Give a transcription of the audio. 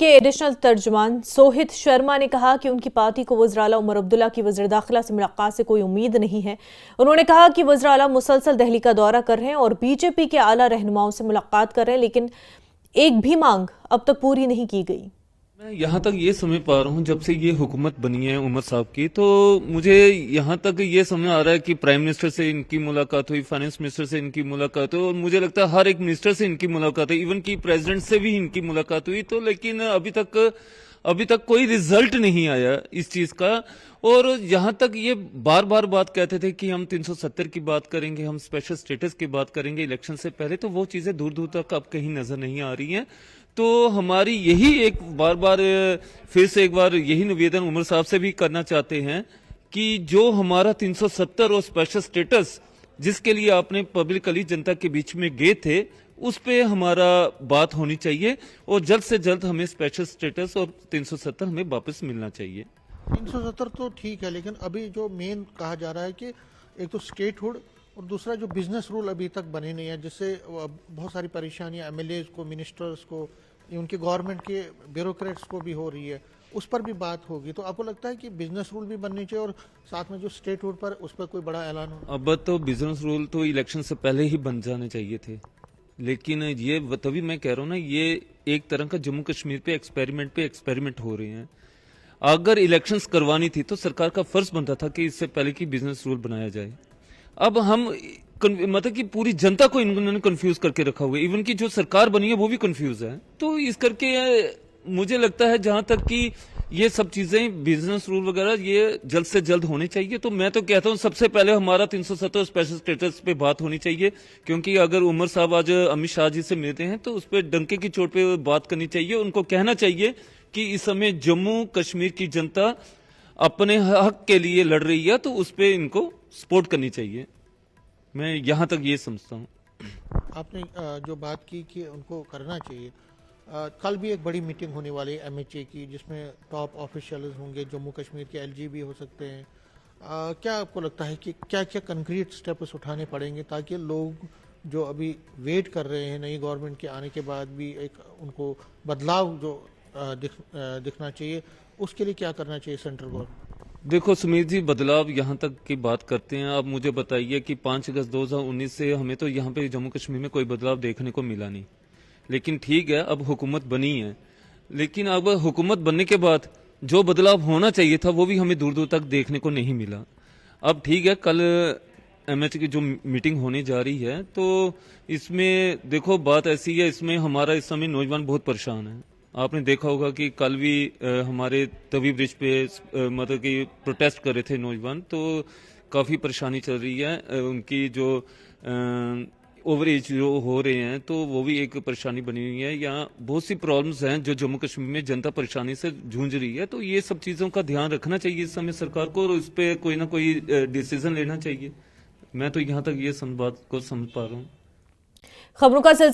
के एडिशनल तर्जुमान सोहित शर्मा ने कहा कि उनकी पार्टी को वज़ीर आला उमर अब्दुल्ला की वज़ीर दाखिला से मुलाकात से कोई उम्मीद नहीं है। उन्होंने कहा कि वज़ीर आला मुसलसल दिल्ली का दौरा कर रहे हैं और बीजेपी के आला रहनुमाओं से मुलाकात कर रहे हैं, लेकिन एक भी मांग अब तक पूरी नहीं की गई। मैं यहाँ तक ये समझ पा रहा हूँ, जब से ये हुकूमत बनी है उमर साहब की, तो मुझे यहाँ तक ये समझ आ रहा है कि प्राइम मिनिस्टर से इनकी मुलाकात हुई, फाइनेंस मिनिस्टर से इनकी मुलाकात हुई, और मुझे लगता है हर एक मिनिस्टर से इनकी मुलाकात हुई, इवन की प्रेसिडेंट से भी इनकी मुलाकात हुई। तो लेकिन अभी तक कोई रिजल्ट नहीं आया इस चीज का। और यहाँ तक ये बार बार बात कहते थे कि हम 370 की बात करेंगे, हम स्पेशल स्टेटस की बात करेंगे इलेक्शन से पहले, तो वो चीजें दूर दूर तक अब कहीं नजर नहीं आ रही हैं। तो हमारी यही एक फिर से एक बार यही निवेदन उमर साहब से भी करना चाहते हैं कि जो हमारा 370 और स्पेशल स्टेटस जिसके लिए आपने पब्लिकली जनता के बीच में गए थे, उस पे हमारा बात होनी चाहिए और जल्द से जल्द हमें स्पेशल स्टेटस और 370 हमें वापस मिलना चाहिए। 370 तो ठीक है, लेकिन अभी जो मेन कहा जा रहा है कि एक तो स्टेटहुड और दूसरा जो बिजनेस रूल अभी तक बने नहीं है, जिससे बहुत सारी परेशानियां एमएलए को, मिनिस्टर्स को, उनके गवर्नमेंट के ब्यूरोक्रेट्स को भी हो रही है। उस पर भी बात होगी। तो आपको लगता है कि बिजनेस रूल भी बनने चाहिए और साथ में जो स्टेटहुड पर उस पर कोई बड़ा ऐलान हो? अब तो बिजनेस रूल तो इलेक्शन से पहले ही बन जाने चाहिए थे, लेकिन ये तभी मैं कह रहा हूँ ना, ये एक तरह का जम्मू कश्मीर पे एक्सपेरिमेंट हो रहे हैं। अगर इलेक्शंस करवानी थी तो सरकार का फर्ज बनता था कि इससे पहले कि बिजनेस रूल बनाया जाए। अब हम मतलब कि पूरी जनता को इन्होंने कंफ्यूज करके रखा हुआ है, इवन की जो सरकार बनी है वो भी कंफ्यूज है। तो इस करके मुझे लगता है जहां तक कि ये सब चीजें बिजनेस रूल वगैरह ये जल्द से जल्द होने चाहिए। तो मैं तो कहता हूं सबसे पहले हमारा 370 स्पेशल स्टेटस पे बात होनी चाहिए, क्योंकि अगर उमर साहब आज अमित शाह जी से मिलते हैं तो उस पर डंके की चोट पे बात करनी चाहिए। उनको कहना चाहिए कि इस समय जम्मू कश्मीर की जनता अपने हक के लिए लड़ रही है, तो उस पर इनको सपोर्ट करनी चाहिए। मैं यहां तक ये समझता हूं। आपने जो बात की कि उनको करना चाहिए, कल भी एक बड़ी मीटिंग होने वाली है एमएचए की, जिसमें टॉप ऑफिशियल्स होंगे, जम्मू कश्मीर के एलजी भी हो सकते हैं। क्या आपको लगता है कि क्या क्या कंक्रीट स्टेप्स उठाने पड़ेंगे ताकि लोग जो अभी वेट कर रहे हैं नई गवर्नमेंट के आने के बाद भी एक उनको बदलाव जो दिखना चाहिए, उसके लिए क्या करना चाहिए सेंट्रल गवर्नमेंट? देखो सुमीत जी, बदलाव यहाँ तक की बात करते हैं। अब मुझे बताइए कि 5 अगस्त 2019 से हमें तो यहाँ पे जम्मू कश्मीर में कोई बदलाव देखने को मिला नहीं। लेकिन ठीक है, अब हुकूमत बनी है, लेकिन अब हुकूमत बनने के बाद जो बदलाव होना चाहिए था वो भी हमें दूर दूर तक देखने को नहीं मिला। अब ठीक है, कल एमएच की जो मीटिंग होने जा रही है, तो इसमें देखो बात ऐसी है, इसमें हमारा इस समय नौजवान बहुत परेशान है। आपने देखा होगा कि कल भी हमारे तवी ब्रिज पे मतलब कि प्रोटेस्ट कर रहे थे नौजवान, तो काफ़ी परेशानी चल रही है। उनकी जो ओवर एज जो हो रहे हैं, तो वो भी एक परेशानी बनी हुई है। यहाँ बहुत सी प्रॉब्लम्स हैं जो जम्मू कश्मीर में जनता परेशानी से जूझ रही है। तो ये सब चीज़ों का ध्यान रखना चाहिए इस समय सरकार को, और उस पर कोई ना कोई डिसीजन लेना चाहिए। मैं तो यहाँ तक ये बात को समझ पा रहा हूँ। खबरों का सिलसिला